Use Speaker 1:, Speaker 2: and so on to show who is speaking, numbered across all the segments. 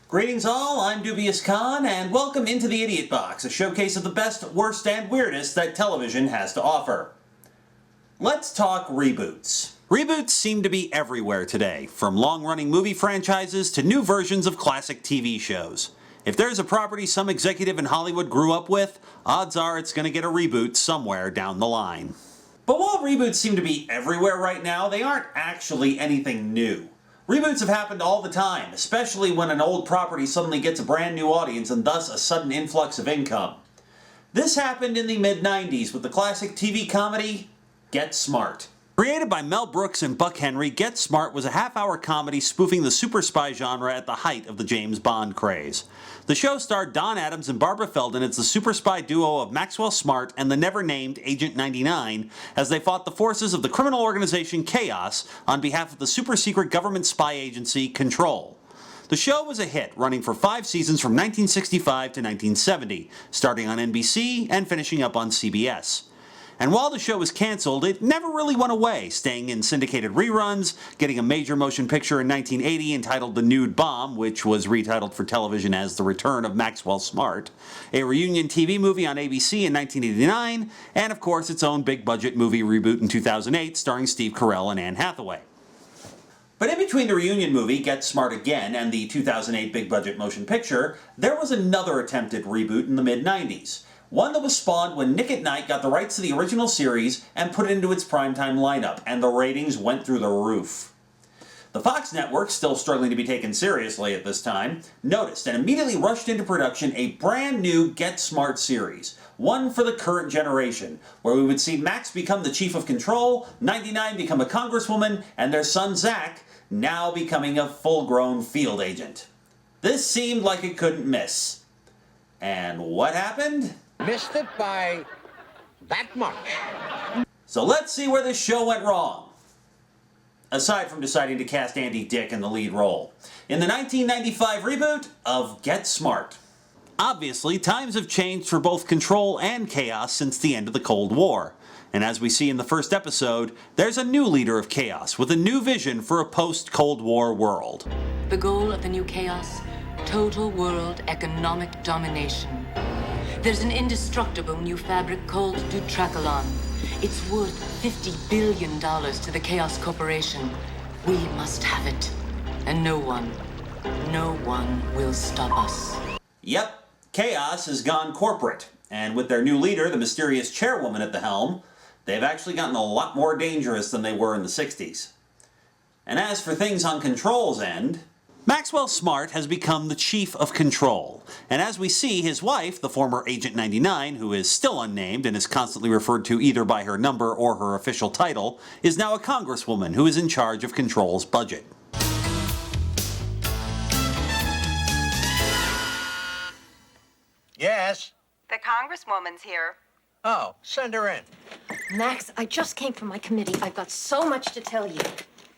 Speaker 1: Greetings all, I'm Dubious Khan, and welcome into the Idiot Box, a showcase of the best, worst, and weirdest that television has to offer. Let's talk reboots. Reboots seem to be everywhere today, from long-running movie franchises to new versions of classic TV shows. If there's a property some executive in Hollywood grew up with, odds are it's going to get a reboot somewhere down the line. But while reboots seem to be everywhere right now, they aren't actually anything new. Reboots have happened all the time, especially when an old property suddenly gets a brand new audience and thus a sudden influx of income. This happened in the mid-90s with the classic TV comedy, Get Smart. Created by Mel Brooks and Buck Henry, Get Smart was a half-hour comedy spoofing the super spy genre at the height of the James Bond craze. The show starred Don Adams and Barbara Feldon as the super spy duo of Maxwell Smart and the never-named Agent 99 as they fought the forces of the criminal organization Chaos on behalf of the super-secret government spy agency Control. The show was a hit, running for 5 seasons from 1965 to 1970, starting on NBC and finishing up on CBS. And while the show was cancelled, it never really went away, staying in syndicated reruns, getting a major motion picture in 1980 entitled The Nude Bomb, which was retitled for television as The Return of Maxwell Smart, a reunion TV movie on ABC in 1989, and of course its own big-budget movie reboot in 2008 starring Steve Carell and Anne Hathaway. But in between the reunion movie, Get Smart Again, and the 2008 big-budget motion picture, there was another attempted reboot in the mid-90s. One that was spawned when Nick at Night got the rights to the original series and put it into its primetime lineup, and the ratings went through the roof. The Fox network, still struggling to be taken seriously at this time, noticed and immediately rushed into production a brand new Get Smart series, one for the current generation, where we would see Max become the chief of control, 99 become a congresswoman, and their son Zach now becoming a full-grown field agent. This seemed like it couldn't miss. And what happened?
Speaker 2: Missed it by that much.
Speaker 1: So let's see where this show went wrong. Aside from deciding to cast Andy Dick in the lead role. In the 1995 reboot of Get Smart. Obviously, times have changed for both Control and Chaos since the end of the Cold War. And as we see in the first episode, there's a new leader of Chaos with a new vision for a post-Cold War world.
Speaker 3: The goal of the new Chaos? Total world economic domination. There's an indestructible new fabric called tralon. It's worth $50 billion to the Chaos Corporation. We must have it. And no one will stop us.
Speaker 1: Yep, Chaos has gone corporate. And with their new leader, the mysterious chairwoman at the helm, they've actually gotten a lot more dangerous than they were in the 60s. And as for things on Control's end, Maxwell Smart has become the chief of Control, and as we see, his wife, the former Agent 99, who is still unnamed and is constantly referred to either by her number or her official title, is now a congresswoman who is in charge of Control's budget.
Speaker 2: Yes?
Speaker 4: The congresswoman's here.
Speaker 2: Oh, send her in.
Speaker 5: Max, I just came from my committee. I've got so much to tell you.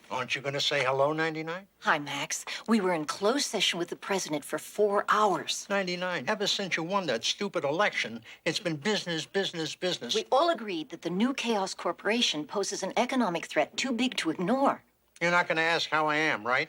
Speaker 2: Aren't you going to say hello, 99?
Speaker 5: Hi, Max. We were in closed session with the president for 4 hours.
Speaker 2: 99, ever since you won that stupid election, it's been business, business, business.
Speaker 5: We all agreed that the new Chaos Corporation poses an economic threat too big to ignore.
Speaker 2: You're not going to ask how I am, right?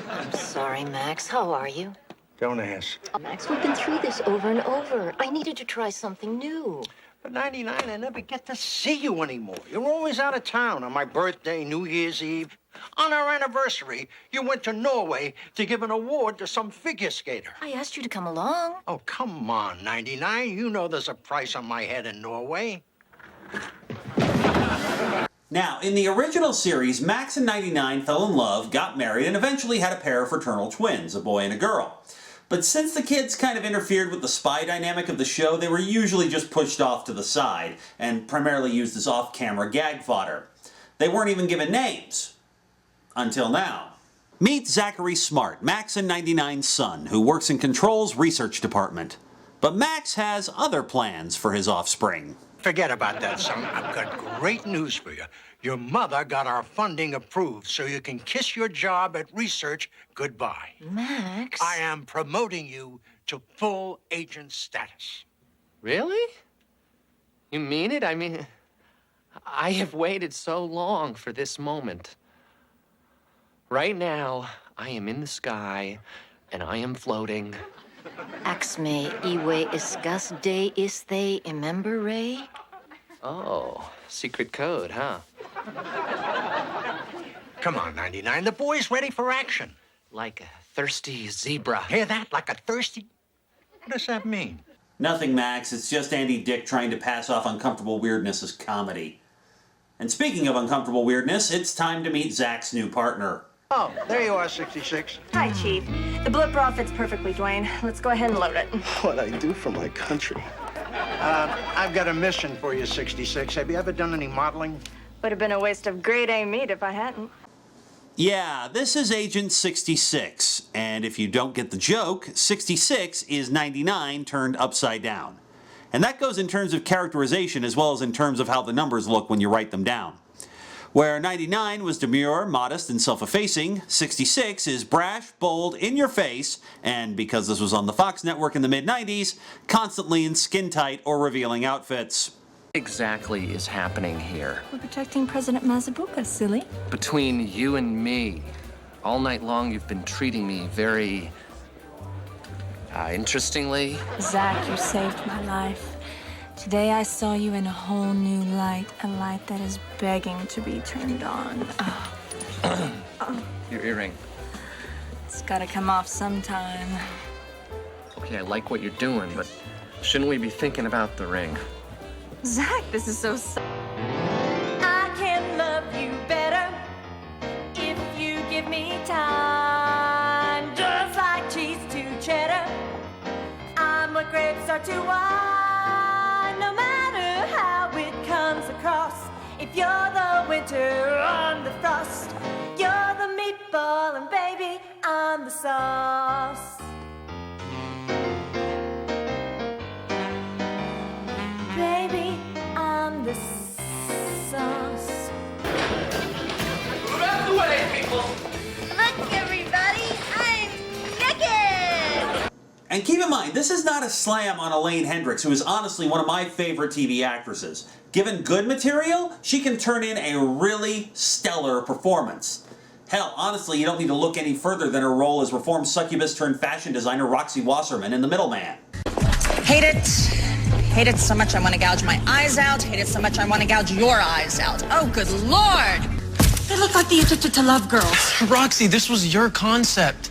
Speaker 5: I'm sorry, Max. How are you?
Speaker 2: Don't ask.
Speaker 5: Max, we've been through this over and over. I needed to try something new.
Speaker 2: But 99, I never get to see you anymore. You're always out of town on my birthday, New Year's Eve. On our anniversary, you went to Norway to give an award to some figure skater.
Speaker 5: I asked you to come along.
Speaker 2: Oh, come on, 99. You know there's a price on my head in Norway.
Speaker 1: Now, in the original series, Max and 99 fell in love, got married, and eventually had a pair of fraternal twins, a boy and a girl. But since the kids kind of interfered with the spy dynamic of the show, they were usually just pushed off to the side, and primarily used as off-camera gag fodder. They weren't even given names. Until now. Meet Zachary Smart, Max and 99's son, who works in Control's research department. But Max has other plans for his offspring.
Speaker 2: Forget about that, son. I've got great news for you. Your mother got our funding approved, so you can kiss your job at research goodbye.
Speaker 5: Max?
Speaker 2: I am promoting you to full agent status.
Speaker 6: Really? You mean it? I mean, I have waited so long for this moment. Right now, I am in the sky, and I am floating.
Speaker 5: Axme iwe isgas de isthe remember Ray?
Speaker 6: Oh, secret code, huh?
Speaker 2: Come on, 99. The boy's ready for action.
Speaker 6: Like a thirsty zebra.
Speaker 2: Hear that? Like a thirsty... What does that mean?
Speaker 1: Nothing, Max. It's just Andy Dick trying to pass off uncomfortable weirdness as comedy. And speaking of uncomfortable weirdness, it's time to meet Zach's new partner.
Speaker 2: Oh, there you are, 66.
Speaker 7: Hi, Chief. The blood broth fits perfectly, Dwayne. Let's go ahead and load it.
Speaker 8: What I do for my country.
Speaker 2: I've got a mission for you, 66. Have you ever done any modeling?
Speaker 7: Would have been a waste of grade A meat if I hadn't.
Speaker 1: Yeah, this is Agent 66, and if you don't get the joke, 66 is 99 turned upside down. And that goes in terms of characterization as well as in terms of how the numbers look when you write them down. Where 99 was demure, modest, and self-effacing, 66 is brash, bold, in your face, and because this was on the Fox network in the mid-90s, constantly in skin-tight or revealing outfits.
Speaker 6: What exactly is happening here?
Speaker 7: We're protecting President Mazabuka, silly.
Speaker 6: Between you and me, all night long you've been treating me very... interestingly.
Speaker 7: Zach, you saved my life. Today I saw you in a whole new light, a light that is begging to be turned on.
Speaker 6: Your earring.
Speaker 7: It's gotta come off sometime.
Speaker 6: Okay, I like what you're doing, but shouldn't we be thinking about the ring?
Speaker 7: Zach, this is so I can love you better if you give me time. Just like cheese to cheddar, I'm what grapes are to wine. No matter how it comes across, if you're the winter, I'm the frost. You're the meatball and baby, I'm the sauce. Baby, I'm the sauce.
Speaker 6: Move out of the way, people!
Speaker 7: Look, everybody, I'm naked!
Speaker 1: And keep in mind, this is not a slam on Elaine Hendricks, who is honestly one of my favorite TV actresses. Given good material, she can turn in a really stellar performance. Hell, honestly, you don't need to look any further than her role as reformed succubus turned fashion designer Roxy Wasserman in The Middleman.
Speaker 9: Hate it. Hate it so much I want to gouge my eyes out. Hate it so much I want to gouge your eyes out. Oh, good Lord. They look like the Addicted to Love girls.
Speaker 10: Roxy, this was your concept.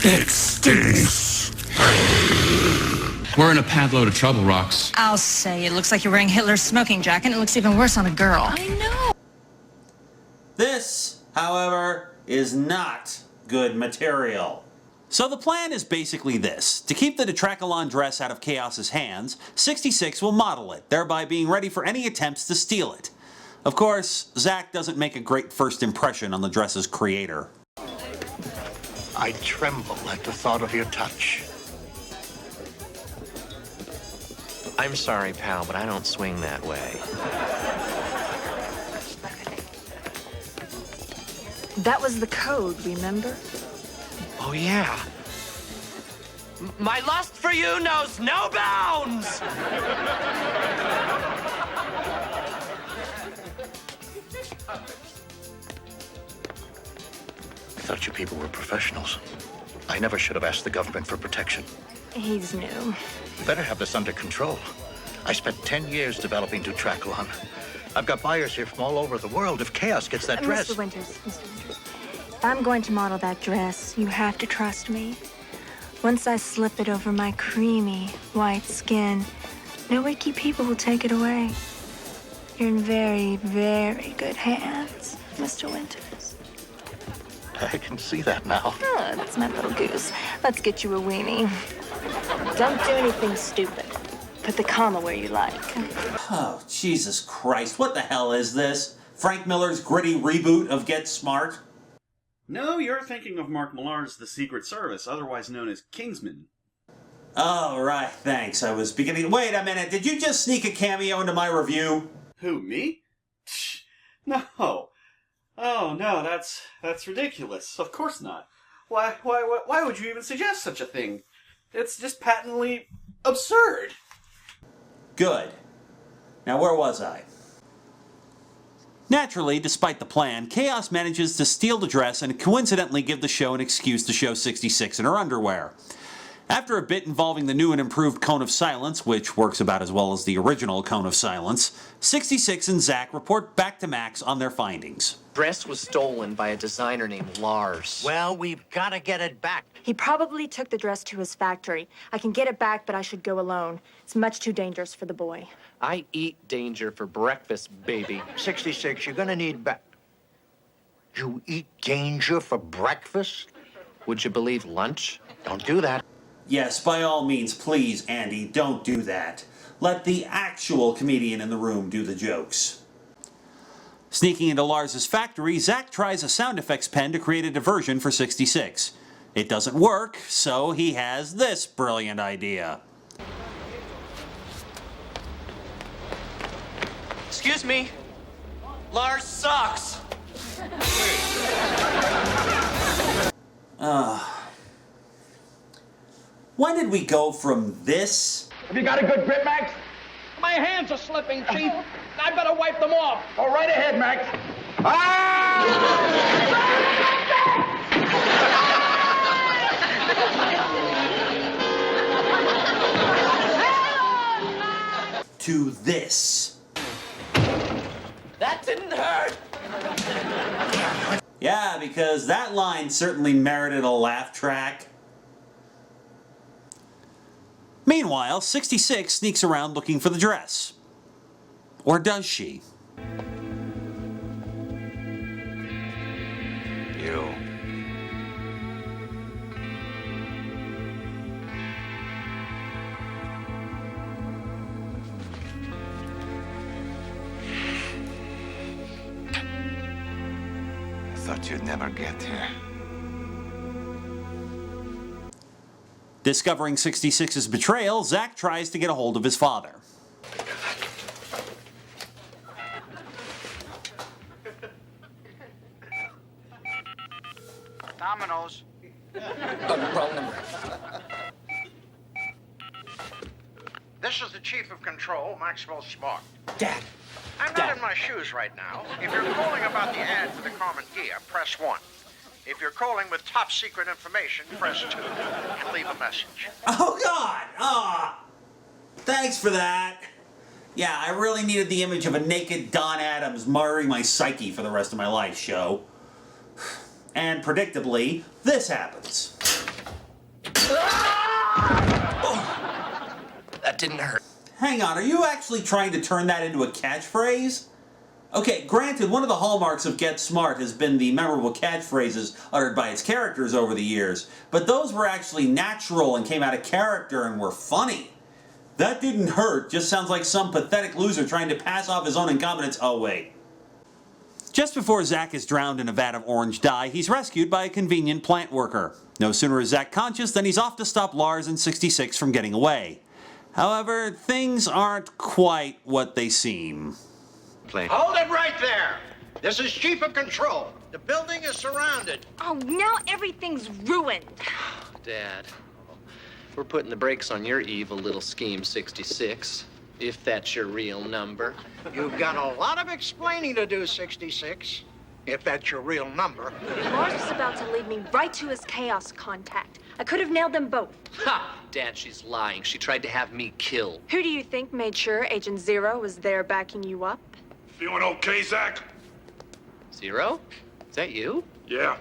Speaker 9: It stinks.
Speaker 10: We're in a pad load of trouble, Rox.
Speaker 9: I'll say, it looks like you're wearing Hitler's smoking jacket. It looks even worse on a girl.
Speaker 7: I know.
Speaker 1: This, however, is not good material. So the plan is basically this. To keep the tralon dress out of Chaos's hands, 66 will model it, thereby being ready for any attempts to steal it. Of course, Zach doesn't make a great first impression on the dress's creator.
Speaker 2: I tremble at the thought of your touch.
Speaker 6: I'm sorry, pal, but I don't swing that way.
Speaker 7: That was the code, remember?
Speaker 6: Oh, yeah. My lust for you knows no bounds!
Speaker 8: I thought you people were professionals. I never should have asked the government for protection.
Speaker 7: He's new.
Speaker 8: You better have this under control. I spent 10 years developing tralon. I've got buyers here from all over the world. If Chaos gets that dress...
Speaker 7: Mr. Winters, if I'm going to model that dress, you have to trust me. Once I slip it over my creamy white skin, no wiki people will take it away. You're in very, very good hands, Mr. Winters.
Speaker 8: I can see that now.
Speaker 7: Oh, that's my little goose. Let's get you a weenie. Don't do anything stupid. Put the comma where you like.
Speaker 1: Oh, Jesus Christ, what the hell is this? Frank Miller's gritty reboot of Get Smart?
Speaker 11: No, you're thinking of Mark Millar's The Secret Service, otherwise known as Kingsman.
Speaker 1: Oh, right, thanks. I was beginning... Wait a minute, did you just sneak a cameo into my review?
Speaker 11: Who, me? No. Oh, no, that's ridiculous. Of course not. Why would you even suggest such a thing? It's just patently absurd.
Speaker 1: Good. Now, where was I? Naturally, despite the plan, Chaos manages to steal the dress and coincidentally give the show an excuse to show 66 in her underwear. After a bit involving the new and improved Cone of Silence, which works about as well as the original Cone of Silence, 66 and Zack report back to Max on their findings.
Speaker 6: Dress was stolen by a designer named Lars.
Speaker 2: Well, we've got to get it back.
Speaker 7: He probably took the dress to his factory. I can get it back, but I should go alone. It's much too dangerous for the boy.
Speaker 6: I eat danger for breakfast, baby.
Speaker 2: 66, you're going to need back. You eat danger for breakfast?
Speaker 6: Would you believe lunch?
Speaker 2: Don't do that.
Speaker 1: Yes, by all means, please, Andy, don't do that. Let the actual comedian in the room do the jokes. Sneaking into Lars's factory, Zack tries a sound effects pen to create a diversion for 66. It doesn't work, so he has this brilliant idea.
Speaker 6: Excuse me. Lars sucks.
Speaker 1: When did we go from this?
Speaker 12: Have you got a good grip, Max? My hands are slipping, Chief. I better wipe them off. Go right ahead, Max.
Speaker 1: To this.
Speaker 6: That didn't hurt.
Speaker 1: Yeah, because that line certainly merited a laugh track. Meanwhile, 66 sneaks around looking for the dress. Or does she?
Speaker 8: You. I thought you'd never get here.
Speaker 1: Discovering 66's betrayal, Zack tries to get a hold of his father.
Speaker 2: Dominoes.
Speaker 6: Wrong number.
Speaker 2: This is the Chief of Control, Maxwell Smart.
Speaker 6: Dad.
Speaker 2: I'm not in my shoes right now. If you're calling about the ad for the common gear, press 1. If you're calling with top secret information, press 2 and leave a message.
Speaker 1: Oh, God! Thanks for that. Yeah, I really needed the image of a naked Don Adams marring my psyche for the rest of my life, show. And predictably, this happens.
Speaker 6: That didn't hurt.
Speaker 1: Hang on, are you actually trying to turn that into a catchphrase? Okay, granted, one of the hallmarks of Get Smart has been the memorable catchphrases uttered by its characters over the years, but those were actually natural and came out of character and were funny. That didn't hurt just sounds like some pathetic loser trying to pass off his own incompetence. Oh, wait. Just before Zack is drowned in a vat of orange dye, he's rescued by a convenient plant worker. No sooner is Zack conscious than he's off to stop Lars and 66 from getting away. However, things aren't quite what they seem.
Speaker 2: Hold it right there. This is Chief of Control. The building is surrounded.
Speaker 7: Oh, now everything's ruined.
Speaker 6: Dad, we're putting the brakes on your evil little scheme, 66. If that's your real number.
Speaker 2: You've got a lot of explaining to do, 66. If that's your real number.
Speaker 7: Lars was about to lead me right to his chaos contact. I could have nailed them both.
Speaker 6: Ha! Dad, she's lying. She tried to have me killed.
Speaker 7: Who do you think made sure Agent Zero was there backing you up?
Speaker 12: Feeling okay, Zach?
Speaker 6: Zero? Is that you?
Speaker 12: Yeah.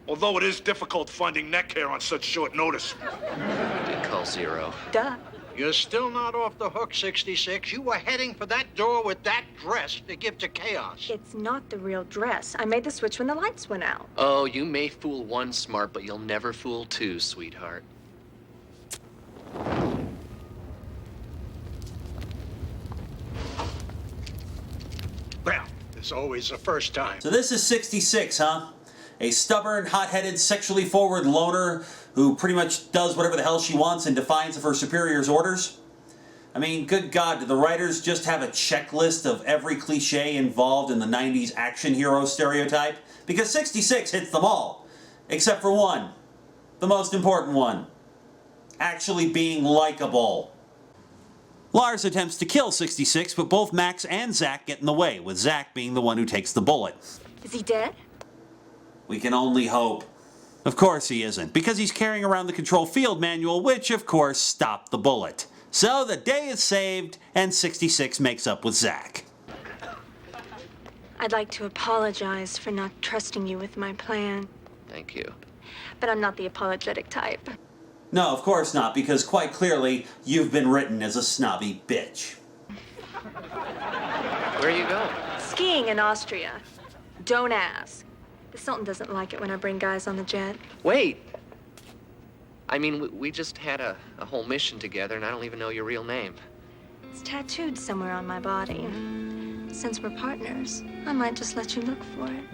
Speaker 12: Although it is difficult finding neck hair on such short notice.
Speaker 6: I did call Zero.
Speaker 7: Duh.
Speaker 2: You're still not off the hook, 66. You were heading for that door with that dress to give to Chaos.
Speaker 7: It's not the real dress. I made the switch when the lights went out.
Speaker 6: Oh, you may fool one smart, but you'll never fool two, sweetheart.
Speaker 2: Well, there's always a first time.
Speaker 1: So this is 66, huh? A stubborn, hot-headed, sexually forward loner who pretty much does whatever the hell she wants in defiance of her superior's orders? I mean, good God, did the writers just have a checklist of every cliche involved in the 90s action hero stereotype? Because 66 hits them all. Except for one. The most important one. Actually being likable. Lars attempts to kill 66, but both Max and Zach get in the way, with Zach being the one who takes the bullet.
Speaker 7: Is he dead?
Speaker 1: We can only hope. Of course he isn't, because he's carrying around the control field manual, which of course stopped the bullet. So the day is saved, and 66 makes up with Zach.
Speaker 7: I'd like to apologize for not trusting you with my plan.
Speaker 6: Thank you.
Speaker 7: But I'm not the apologetic type.
Speaker 1: No, of course not, because quite clearly, you've been written as a snobby bitch.
Speaker 6: Where are you going?
Speaker 7: Skiing in Austria. Don't ask. The Sultan doesn't like it when I bring guys on the jet.
Speaker 6: Wait! I mean, we just had a whole mission together, and I don't even know your real name.
Speaker 7: It's tattooed somewhere on my body. Since we're partners, I might just let you look for it.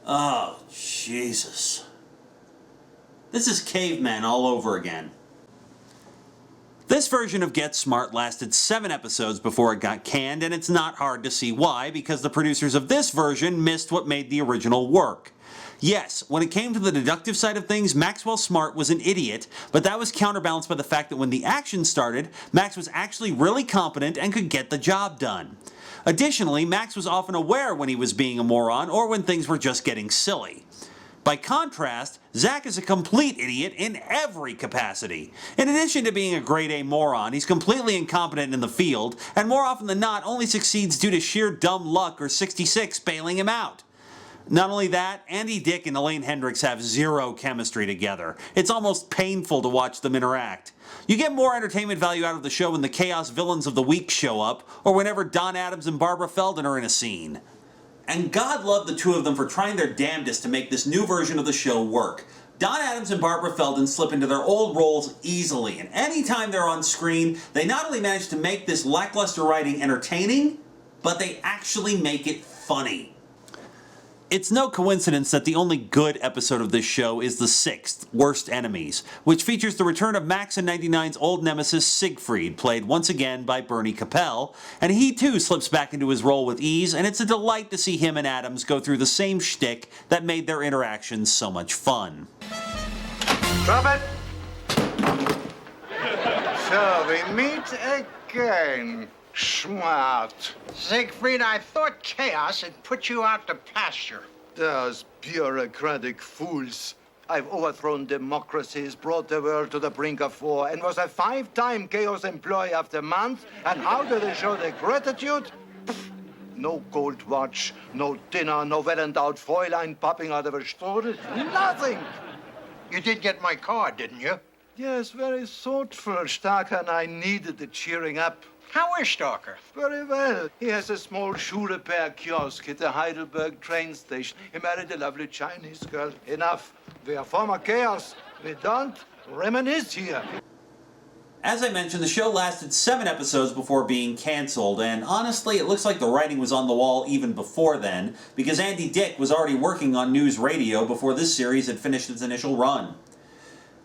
Speaker 1: Oh, Jesus. This is Caveman all over again. This version of Get Smart lasted 7 episodes before it got canned, and it's not hard to see why, because the producers of this version missed what made the original work. Yes, when it came to the deductive side of things, Maxwell Smart was an idiot, but that was counterbalanced by the fact that when the action started, Max was actually really competent and could get the job done. Additionally, Max was often aware when he was being a moron or when things were just getting silly. By contrast, Zach is a complete idiot in every capacity. In addition to being a grade A moron, he's completely incompetent in the field, and more often than not only succeeds due to sheer dumb luck or 66 bailing him out. Not only that, Andy Dick and Elaine Hendricks have zero chemistry together. It's almost painful to watch them interact. You get more entertainment value out of the show when the Chaos Villains of the Week show up, or whenever Don Adams and Barbara Feldon are in a scene. And God love the two of them for trying their damnedest to make this new version of the show work. Don Adams and Barbara Feldon slip into their old roles easily, and anytime they're on screen, they not only manage to make this lackluster writing entertaining, but they actually make it funny. It's no coincidence that the only good episode of this show is the 6th, Worst Enemies, which features the return of Max and 99's old nemesis Siegfried, played once again by Bernie Capel, and he too slips back into his role with ease, and it's a delight to see him and Adams go through the same shtick that made their interactions so much fun.
Speaker 2: Drop it! So we meet again. Smart. Siegfried, I thought chaos had put you out to pasture.
Speaker 13: Those bureaucratic fools. I've overthrown democracies, brought the world to the brink of war, and was a 5-time Chaos Employee of the Month. And how do they show their gratitude? Pfft. No gold watch, no dinner, no well-endowed Fräulein popping out of a strudel. Nothing!
Speaker 2: You did get my card, didn't you?
Speaker 13: Yes, very thoughtful. Starker and I needed the cheering up.
Speaker 2: How is Stalker?
Speaker 13: Very well. He has a small shoe repair kiosk at the Heidelberg train station. He married a lovely Chinese girl. Enough. We are former chaos. We don't reminisce here.
Speaker 1: As I mentioned, the show lasted 7 episodes before being cancelled, and honestly, it looks like the writing was on the wall even before then, because Andy Dick was already working on news radio before this series had finished its initial run.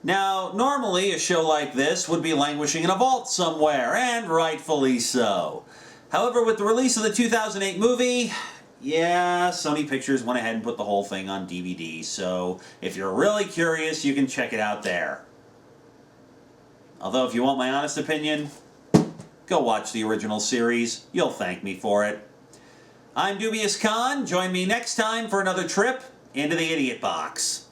Speaker 1: Now, normally a show like this would be languishing in a vault somewhere, and rightfully so. However, with the release of the 2008 movie, yeah, Sony Pictures went ahead and put the whole thing on DVD, so if you're really curious, you can check it out there. Although, if you want my honest opinion, go watch the original series. You'll thank me for it. I'm Dubious Khan. Join me next time for another trip into the Idiot Box.